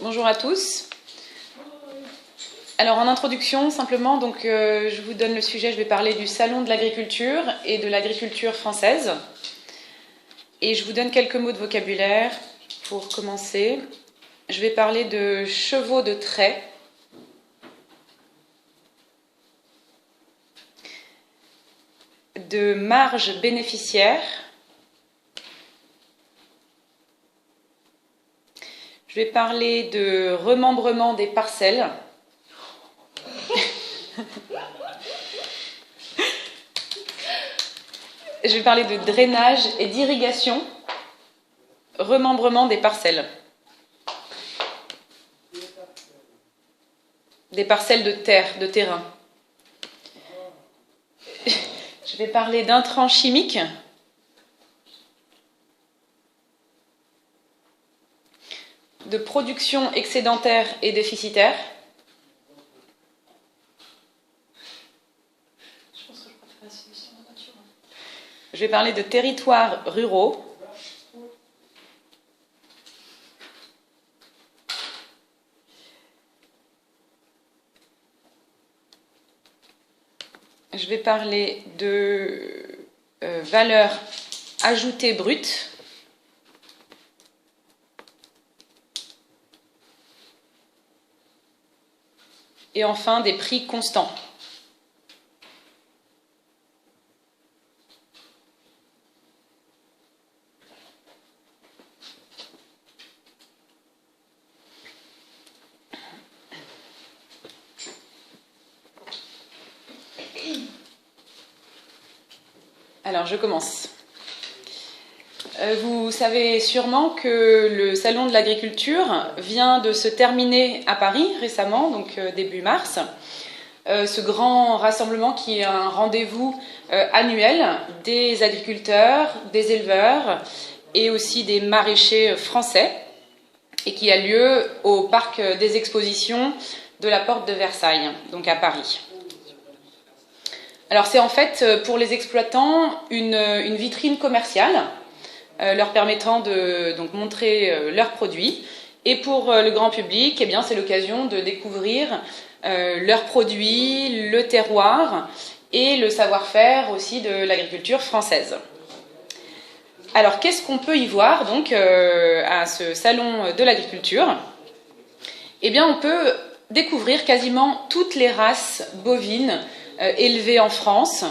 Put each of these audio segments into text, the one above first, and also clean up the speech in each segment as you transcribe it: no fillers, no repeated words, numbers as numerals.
Bonjour à tous. Alors en introduction, simplement, je vous donne le sujet, je vais parler du Salon de l'agriculture et de l'agriculture française. Et je vous donne quelques mots de vocabulaire pour commencer. Je vais parler de chevaux de trait, de marge bénéficiaire, je vais parler de remembrement des parcelles, je vais parler de drainage et d'irrigation, remembrement des parcelles. Des parcelles de terre, de terrain. Je vais parler d'intrants chimiques, de production excédentaire et déficitaire. Je vais parler de territoires ruraux. Je vais parler de valeur ajoutée brute. Et enfin, des prix constants. Alors, je commence. Vous savez sûrement que le Salon de l'agriculture vient de se terminer à Paris récemment, donc début mars. Ce grand rassemblement qui est un rendez-vous annuel des agriculteurs, des éleveurs et aussi des maraîchers français et qui a lieu au parc des expositions de la Porte de Versailles, donc à Paris. Alors c'est en fait pour les exploitants une vitrine commerciale leur permettant de donc, montrer leurs produits. Et pour le grand public, eh bien, c'est l'occasion de découvrir leurs produits, le terroir et le savoir-faire aussi de l'agriculture française. Alors, qu'est-ce qu'on peut y voir donc à ce salon de l'agriculture ? Eh bien, on peut découvrir quasiment toutes les races bovines élevées en France.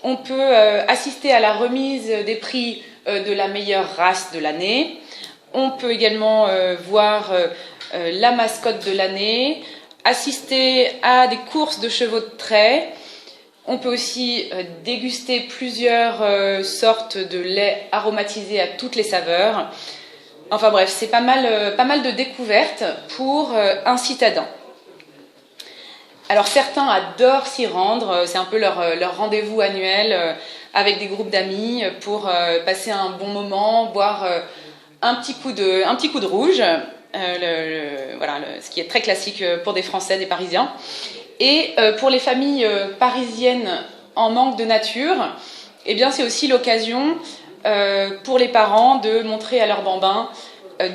On peut assister à la remise des prix de la meilleure race de l'année. On peut également voir la mascotte de l'année, assister à des courses de chevaux de trait. On peut aussi déguster plusieurs sortes de lait aromatisés à toutes les saveurs. Enfin bref, c'est pas mal de découvertes pour un citadin. Alors certains adorent s'y rendre, c'est un peu leur rendez-vous annuel avec des groupes d'amis pour passer un bon moment, boire un petit coup de rouge, ce qui est très classique pour des Français, des Parisiens. Et pour les familles parisiennes en manque de nature, eh bien c'est aussi l'occasion pour les parents de montrer à leurs bambins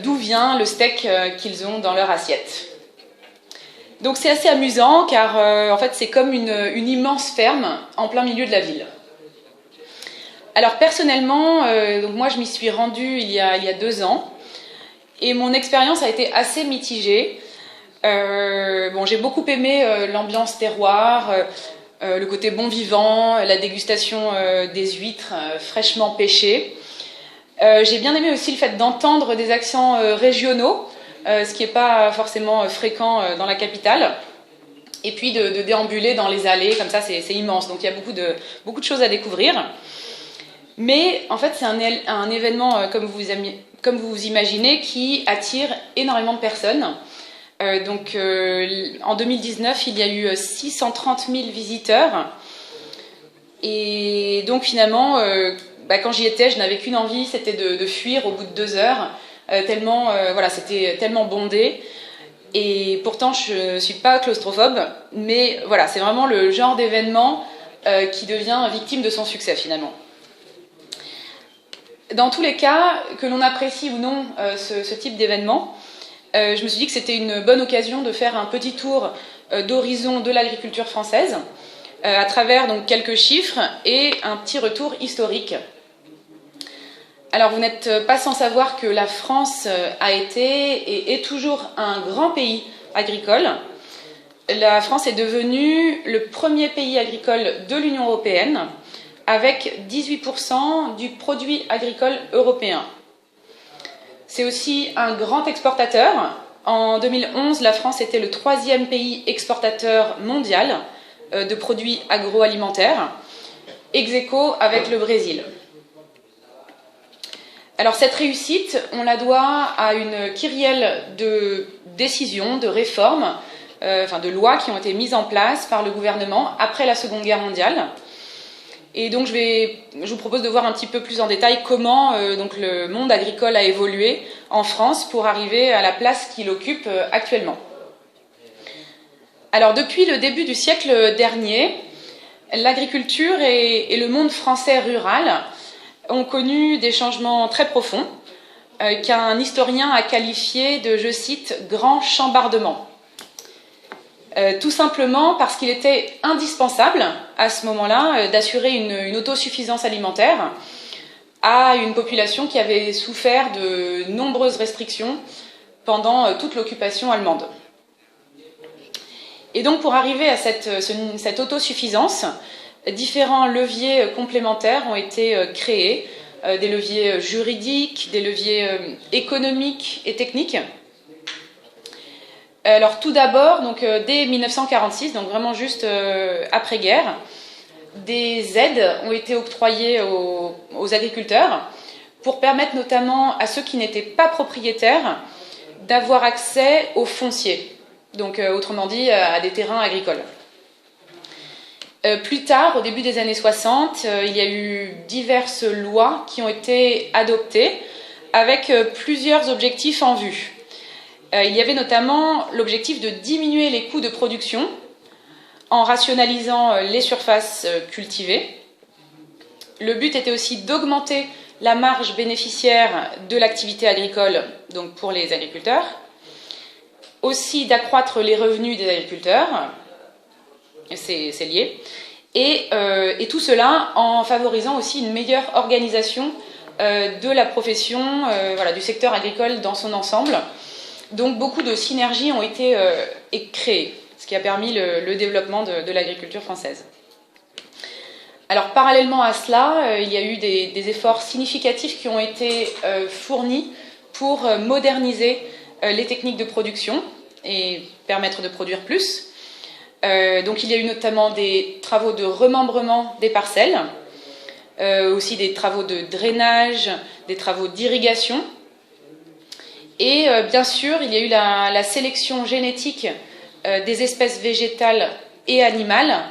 d'où vient le steak qu'ils ont dans leur assiette. Donc c'est assez amusant car en fait c'est comme une immense ferme en plein milieu de la ville. Alors personnellement, donc moi je m'y suis rendue il y a 2 ans et mon expérience a été assez mitigée. J'ai beaucoup aimé l'ambiance terroir, le côté bon vivant, la dégustation des huîtres fraîchement pêchées. J'ai bien aimé aussi le fait d'entendre des accents régionaux, ce qui n'est pas forcément fréquent dans la capitale. Et puis de déambuler dans les allées, comme ça c'est immense, donc il y a beaucoup de choses à découvrir. Mais en fait c'est un événement, comme vous imaginez, qui attire énormément de personnes. En 2019, il y a eu 630 000 visiteurs. Et donc finalement, quand j'y étais, je n'avais qu'une envie, c'était de fuir au bout de 2 heures, c'était tellement bondé. Et pourtant, je ne suis pas claustrophobe, mais voilà, c'est vraiment le genre d'événement qui devient victime de son succès finalement. Dans tous les cas, que l'on apprécie ou non ce type d'événement, je me suis dit que c'était une bonne occasion de faire un petit tour d'horizon de l'agriculture française, à travers donc quelques chiffres et un petit retour historique. Alors vous n'êtes pas sans savoir que la France a été et est toujours un grand pays agricole. La France est devenue le premier pays agricole de l'Union européenne, avec 18% du produit agricole européen. C'est aussi un grand exportateur. En 2011, la France était le 3e pays exportateur mondial de produits agroalimentaires, ex aequo avec le Brésil. Alors cette réussite, on la doit à une kyrielle de décisions, de réformes, de lois qui ont été mises en place par le gouvernement après la Seconde Guerre mondiale. Et donc je vous propose de voir un petit peu plus en détail comment donc le monde agricole a évolué en France pour arriver à la place qu'il occupe actuellement. Alors depuis le début du siècle dernier, l'agriculture et le monde français rural ont connu des changements très profonds qu'un historien a qualifié de, je cite, « grand chambardement ». Tout simplement parce qu'il était indispensable à ce moment-là d'assurer une autosuffisance alimentaire à une population qui avait souffert de nombreuses restrictions pendant toute l'occupation allemande. Et donc pour arriver à cette autosuffisance, différents leviers complémentaires ont été créés, des leviers juridiques, des leviers économiques et techniques. Alors tout d'abord, dès 1946, donc vraiment juste après-guerre, des aides ont été octroyées aux agriculteurs pour permettre notamment à ceux qui n'étaient pas propriétaires d'avoir accès au foncier, donc autrement dit à des terrains agricoles. Plus tard, au début des années 60, il y a eu diverses lois qui ont été adoptées avec plusieurs objectifs en vue. Il y avait notamment l'objectif de diminuer les coûts de production en rationalisant les surfaces cultivées. Le but était aussi d'augmenter la marge bénéficiaire de l'activité agricole, donc pour les agriculteurs, aussi d'accroître les revenus des agriculteurs, c'est lié, et tout cela en favorisant aussi une meilleure organisation de la profession, du secteur agricole dans son ensemble. Donc beaucoup de synergies ont été créées, ce qui a permis le développement de l'agriculture française. Alors parallèlement à cela, il y a eu des efforts significatifs qui ont été fournis pour moderniser les techniques de production et permettre de produire plus. Donc il y a eu notamment des travaux de remembrement des parcelles, aussi des travaux de drainage, des travaux d'irrigation. Et bien sûr, il y a eu la sélection génétique des espèces végétales et animales,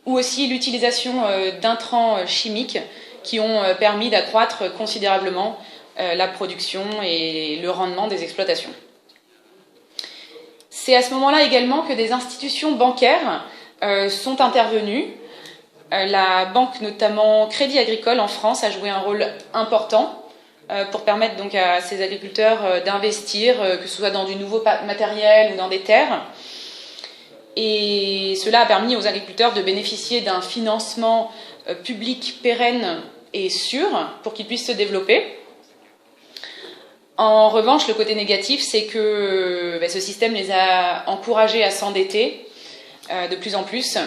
ou aussi l'utilisation d'intrants chimiques qui ont permis d'accroître considérablement la production et le rendement des exploitations. C'est à ce moment-là également que des institutions bancaires sont intervenues. La banque, notamment Crédit Agricole en France, a joué un rôle important pour permettre donc à ces agriculteurs d'investir, que ce soit dans du nouveau matériel ou dans des terres. Et cela a permis aux agriculteurs de bénéficier d'un financement public pérenne et sûr pour qu'ils puissent se développer. En revanche, le côté négatif, c'est que ce système les a encouragés à s'endetter de plus en plus,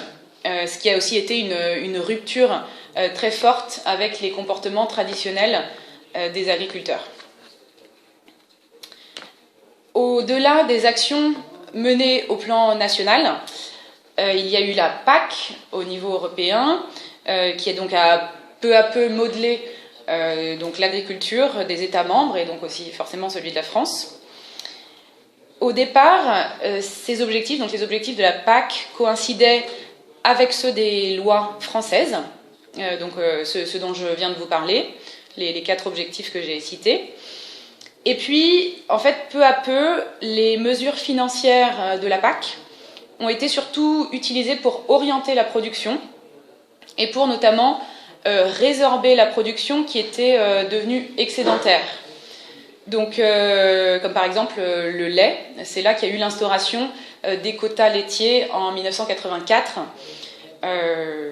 ce qui a aussi été une rupture très forte avec les comportements traditionnels des agriculteurs. Au-delà des actions menées au plan national, il y a eu la PAC au niveau européen, qui est donc à peu modelé donc l'agriculture des États membres et donc aussi forcément celui de la France. Au départ, ces objectifs, donc les objectifs de la PAC, coïncidaient avec ceux des lois françaises, ceux dont je viens de vous parler, les 4 objectifs que j'ai cités. Et puis, en fait, peu à peu, les mesures financières de la PAC ont été surtout utilisées pour orienter la production et pour notamment résorber la production qui était devenue excédentaire. Donc, comme par exemple le lait, c'est là qu'il y a eu l'instauration des quotas laitiers en 1984,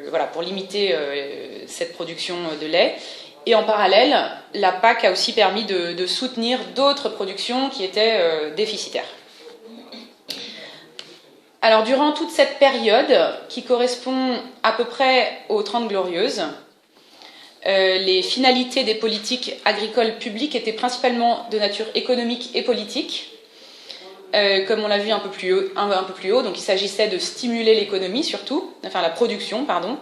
voilà, pour limiter cette production de lait. Et en parallèle, la PAC a aussi permis de soutenir d'autres productions qui étaient déficitaires. Alors, durant toute cette période, qui correspond à peu près aux 30 Glorieuses, les finalités des politiques agricoles publiques étaient principalement de nature économique et politique, comme on l'a vu un peu plus haut. Donc il s'agissait de stimuler l'économie surtout, enfin la production, pardon,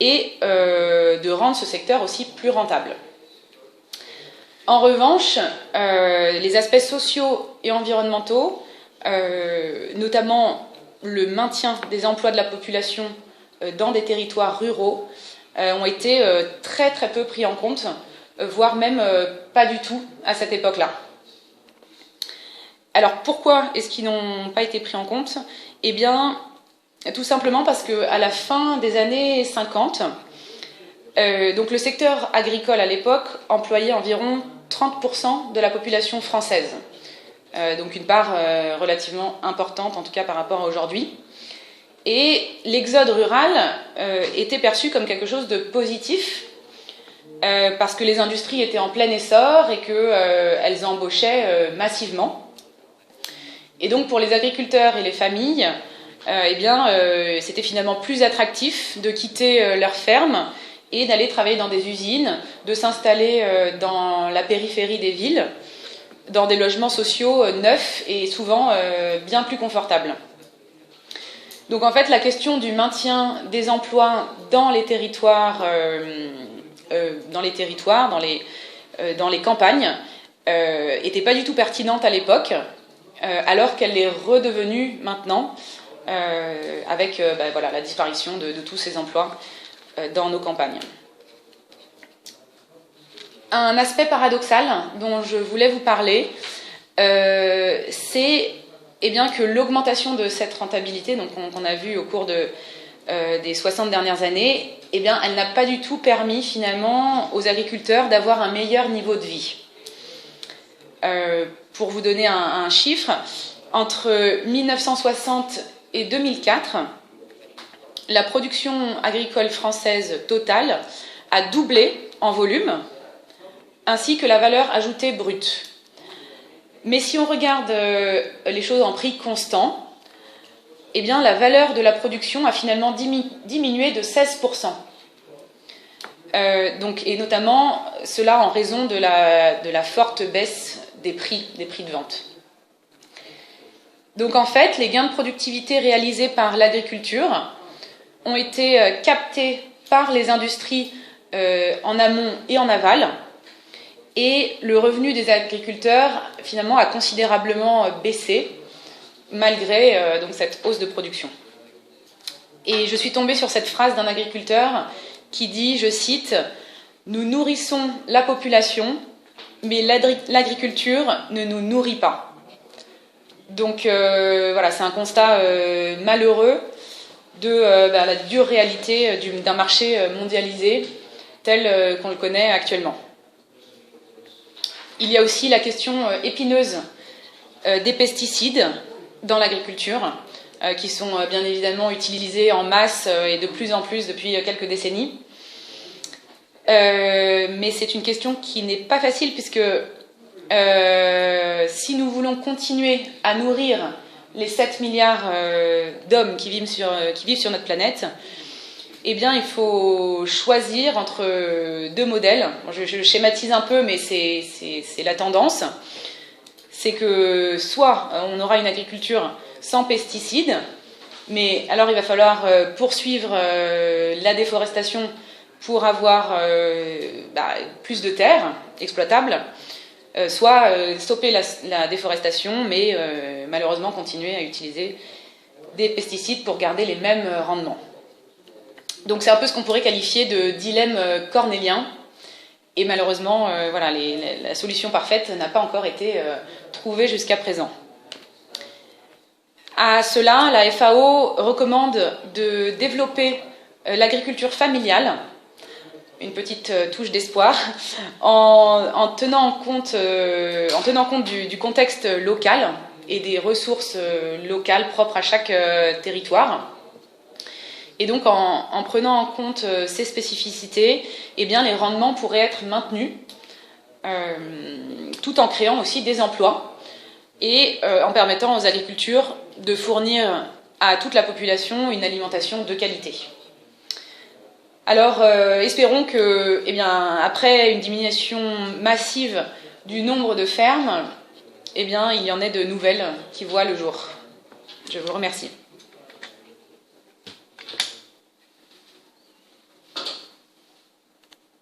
et de rendre ce secteur aussi plus rentable. En revanche, les aspects sociaux et environnementaux, notamment le maintien des emplois de la population dans des territoires ruraux, ont été très très peu pris en compte, voire même pas du tout à cette époque-là. Alors pourquoi est-ce qu'ils n'ont pas été pris en compte? Eh bien, tout simplement parce qu'à la fin des années 50, donc le secteur agricole à l'époque employait environ 30% de la population française. Donc une part relativement importante, en tout cas par rapport à aujourd'hui. Et l'exode rural était perçu comme quelque chose de positif, parce que les industries étaient en plein essor et qu'elles embauchaient massivement. Et donc pour les agriculteurs et les familles, c'était finalement plus attractif de quitter leur ferme et d'aller travailler dans des usines, de s'installer dans la périphérie des villes, dans des logements sociaux neufs et souvent bien plus confortables. Donc en fait, la question du maintien des emplois dans les territoires, dans les campagnes, n'était pas du tout pertinente à l'époque, alors qu'elle est redevenue maintenant, avec voilà, la disparition de tous ces emplois dans nos campagnes. Un aspect paradoxal dont je voulais vous parler, c'est que l'augmentation de cette rentabilité, donc qu'on a vu au cours des 60 dernières années, elle n'a pas du tout permis finalement aux agriculteurs d'avoir un meilleur niveau de vie. Pour vous donner un chiffre, entre 1960 et 2004, la production agricole française totale a doublé en volume, ainsi que la valeur ajoutée brute. Mais si on regarde les choses en prix constant, la valeur de la production a finalement diminué de 16%. Et notamment cela en raison de la forte baisse des prix de vente. Donc en fait, les gains de productivité réalisés par l'agriculture ont été captés par les industries en amont et en aval, et le revenu des agriculteurs finalement a considérablement baissé malgré donc cette hausse de production. Et je suis tombée sur cette phrase d'un agriculteur qui dit, je cite, « Nous nourrissons la population, mais l'agriculture ne nous nourrit pas. » Donc voilà, c'est un constat malheureux de la dure réalité d'un marché mondialisé tel qu'on le connaît actuellement. Il y a aussi la question épineuse des pesticides dans l'agriculture, qui sont bien évidemment utilisés en masse et de plus en plus depuis quelques décennies. Mais c'est une question qui n'est pas facile, puisque si nous voulons continuer à nourrir les 7 milliards d'hommes qui vivent sur notre planète, il faut choisir entre deux modèles. Bon, je schématise un peu, mais c'est la tendance. C'est que soit on aura une agriculture sans pesticides, mais alors il va falloir poursuivre la déforestation pour avoir plus de terres exploitables, soit stopper la déforestation, mais malheureusement continuer à utiliser des pesticides pour garder les mêmes rendements. Donc c'est un peu ce qu'on pourrait qualifier de dilemme cornélien, et malheureusement la solution parfaite n'a pas encore été trouvée jusqu'à présent. À cela, la FAO recommande de développer l'agriculture familiale une petite touche d'espoir en tenant compte du contexte local et des ressources locales propres à chaque territoire. Et donc en prenant en compte ces spécificités, eh bien, les rendements pourraient être maintenus tout en créant aussi des emplois et en permettant aux agricultures de fournir à toute la population une alimentation de qualité. Alors, espérons que, eh bien, après une diminution massive du nombre de fermes, eh bien, il y en ait de nouvelles qui voient le jour. Je vous remercie.